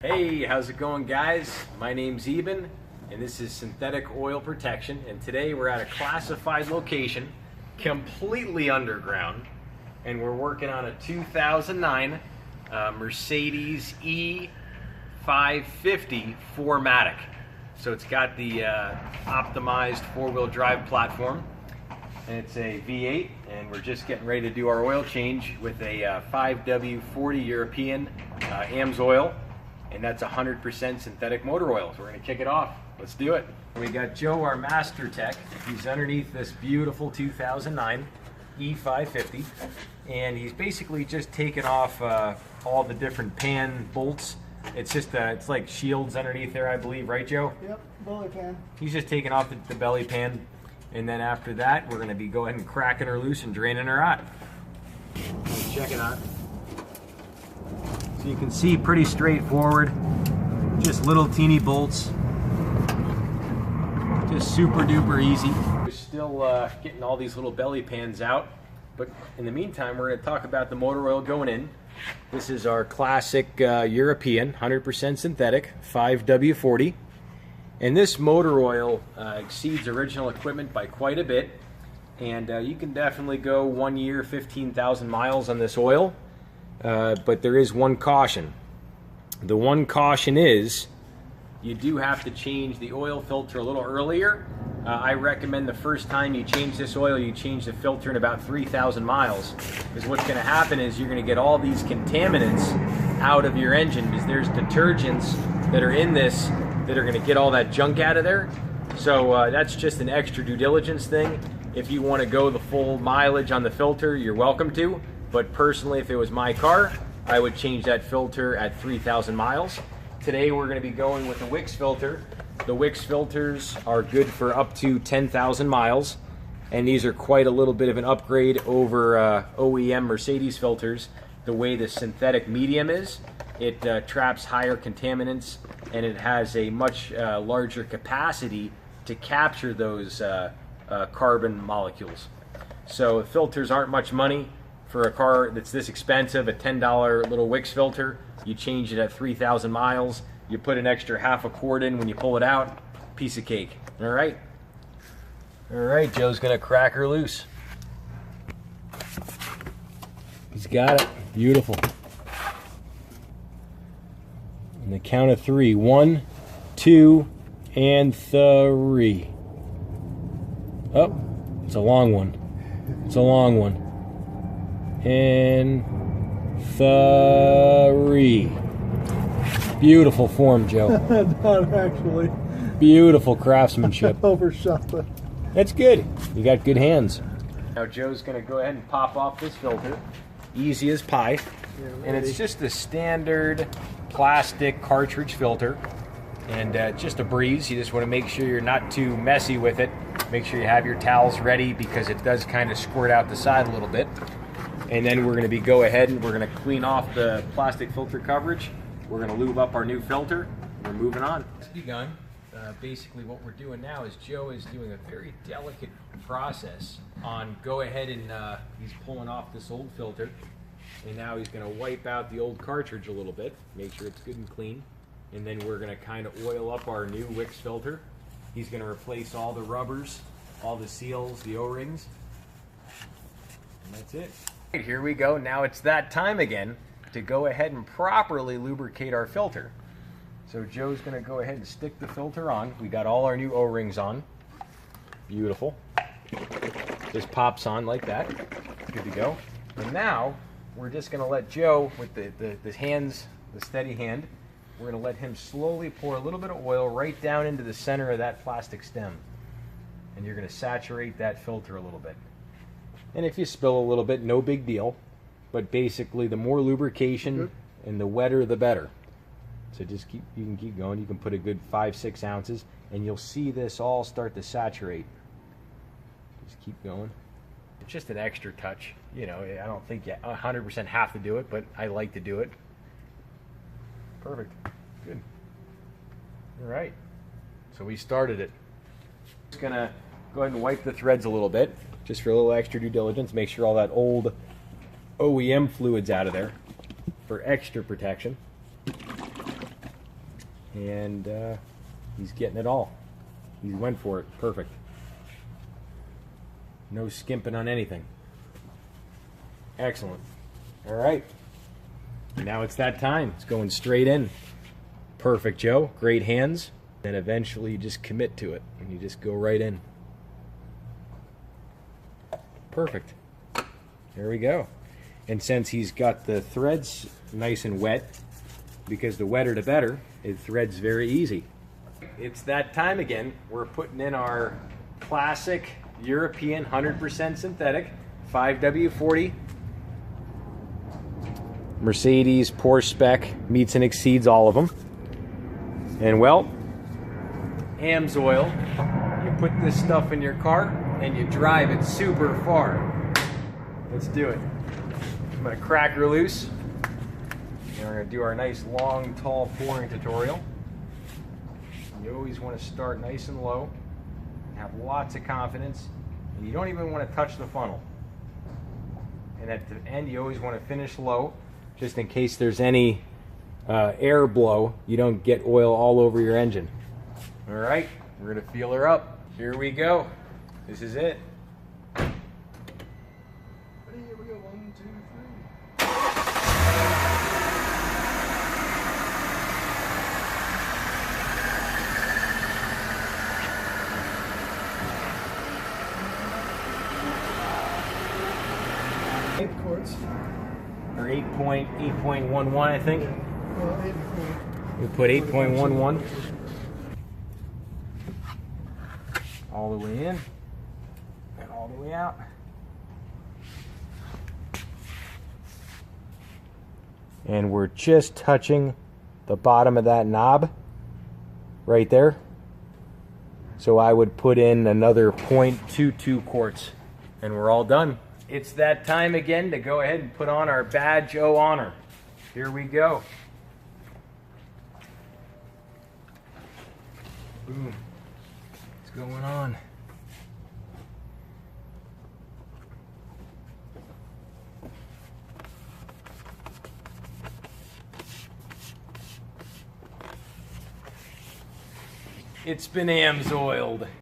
Hey, how's it going, guys? My name's Eben, and this is Synthetic Oil Protection, and today we're at a classified location, completely underground, and we're working on a 2009 Mercedes E550 4MATIC. So it's got the optimized four-wheel drive platform, and it's a V8, and we're just getting ready to do our oil change with a 5W40 European AMSOIL. And that's 100% synthetic motor oil. So we're gonna kick it off. Let's do it. We got Joe, our master tech. He's underneath this beautiful 2009 E550. And he's basically just taken off all the different pan bolts. It's just, it's like shields underneath there, I believe, right, Joe? Yep, belly pan. He's just taking off the belly pan. And then after that, we're gonna be go ahead and cracking her loose and draining her out. Check it out. So you can see, pretty straightforward, just little teeny bolts, just super duper easy. We're still getting all these little belly pans out, but in the meantime we're going to talk about the motor oil going in. This is our classic European 100% synthetic 5W40, and this motor oil exceeds original equipment by quite a bit, and you can definitely go 1 year, 15,000 miles on this oil. But there is one caution. The one caution is you do have to change the oil filter a little earlier. I recommend the first time you change this oil, you change the filter in about 3,000 miles. Because what's going to happen is you're going to get all these contaminants out of your engine, because there's detergents that are in this that are going to get all that junk out of there. So that's just an extra due diligence thing. If you want to go the full mileage on the filter, you're welcome to. But personally, if it was my car, I would change that filter at 3,000 miles. Today we're going to be going with the Wix filter. The Wix filters are good for up to 10,000 miles, and these are quite a little bit of an upgrade over OEM Mercedes filters. The way the synthetic medium is, it traps higher contaminants, and it has a much larger capacity to capture those carbon molecules. So filters aren't much money. For a car that's this expensive, a $10 little Wix filter, you change it at 3,000 miles, you put an extra half a quart in when you pull it out, piece of cake. All right, Joe's gonna crack her loose. He's got it, beautiful. On the count of three, 1, 2, and 3. Oh, it's a long one. It's a long one. And 3. Beautiful form, Joe. Not actually. Beautiful craftsmanship. Overshot it. That's good. You got good hands. Now Joe's going to go ahead and pop off this filter. Easy as pie. Yeah, and it's just a standard plastic cartridge filter. And just a breeze. You just want to make sure you're not too messy with it. Make sure you have your towels ready, because it does kind of squirt out the side a little bit. And then we're going to go ahead and we're going to clean off the plastic filter coverage. We're going to lube up our new filter. We're moving on. It's begun. Basically what we're doing now is Joe is doing a very delicate process on go ahead and he's pulling off this old filter. And now he's going to wipe out the old cartridge a little bit, make sure it's good and clean. And then we're going to kind of oil up our new Wix filter. He's going to replace all the rubbers, all the seals, the O-rings. And that's it. Here we go. Now it's that time again to go ahead and properly lubricate our filter. So Joe's going to go ahead and stick the filter on. We got all our new O-rings on. Beautiful. Just pops on like that. Good to go. And now we're just going to let Joe, with the hands, the steady hand, we're going to let him slowly pour a little bit of oil right down into the center of that plastic stem. And you're going to saturate that filter a little bit. And if you spill a little bit, no big deal. But basically, the more lubrication and the wetter, the better. So just you can keep going. You can put a good 5-6 ounces, and you'll see this all start to saturate. Just keep going. It's just an extra touch. You know, I don't think you 100% have to do it, but I like to do it. Perfect. Good. All right. So we started it. Just gonna go ahead and wipe the threads a little bit, just for a little extra due diligence. Make sure all that old OEM fluid's out of there for extra protection. and he's getting it all. He went for it. Perfect. No skimping on anything. Excellent. All right. Now it's that time. It's going straight in. Perfect, Joe. Great hands. And eventually you just commit to it and you just go right in. Perfect. There we go. And since he's got the threads nice and wet, because the wetter the better, it threads very easy. It's that time again. We're putting in our classic European 100% synthetic 5W40 Mercedes Porsche spec, meets and exceeds all of them. And well, AMSOIL, you put this stuff in your car and you drive it super far. Let's do it. I'm going to crack her loose. And we're going to do our nice long, tall pouring tutorial. You always want to start nice and low, have lots of confidence, and you don't even want to touch the funnel. And at the end, you always want to finish low, just in case there's any air blow, you don't get oil all over your engine. All right, we're going to feel her up. Here we go. This is it. Ready? Here we go. 1, 2, 3. 8 quarts. Or 8.11, I think. Well, 8 We put 8.11 all the way in and all the way out. And we're just touching the bottom of that knob right there. So I would put in another 0.22 quarts and we're all done. It's that time again to go ahead and put on our badge of honor. Here we go. Boom. What's going on? It's been AMSOILed.